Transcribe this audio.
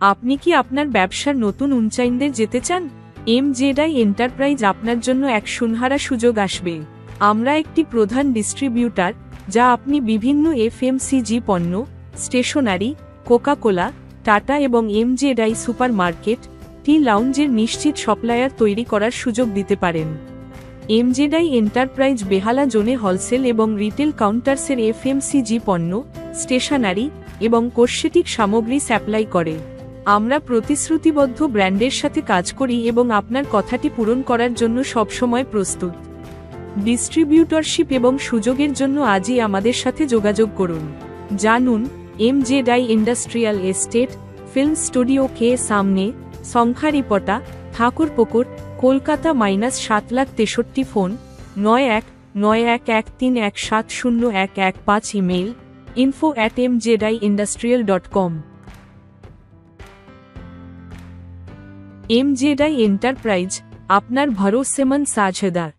আপনি কি আপনার ব্যবসার নতুন উচ্চাইন্দে যেতে চান? এমজেডআই এন্টারপ্রাইজ আপনার জন্য এক সুনহারা সুযোগ আসবে। আমরা একটি প্রধান ডিস্ট্রিবিউটার, যা আপনি বিভিন্ন এফএমসিজি পণ্য, স্টেশনারি, কোকা-কোলা, টাটা এবং এমজেডআই সুপারমার্কেট, টি লাউঞ্জের নিশ্চিত সাপ্লায়ার তৈরি করার সুযোগ দিতে পারেন। এমজেডআই এন্টারপ্রাইজ বেহালা জোনে হোলসেল এবং রিটেল কাউন্টার্সের এফএমসিজি পণ্য, স্টেশনারি এবং কসমেটিক সামগ্রী সাপ্লাই করে। আমরা প্রতিশ্রুতিবদ্ধ ব্র্যান্ডের সাথে কাজ করি এবং আপনার কথাটি পূরণ করার জন্য সবসময় প্রস্তুত। ডিস্ট্রিবিউটরশিপ এবং সুযোগের জন্য আজই আমাদের সাথে যোগাযোগ করুন। জানুন, MZI industrial estate, film studio কে সামনে, Sankharipota, Thakurpukur, Kolkata -7,63,। Phone 919113170115। Email info@mjdiindustrial.com। MZI enterprise, আপনার ভরোসেমন্দ সাঝেদার।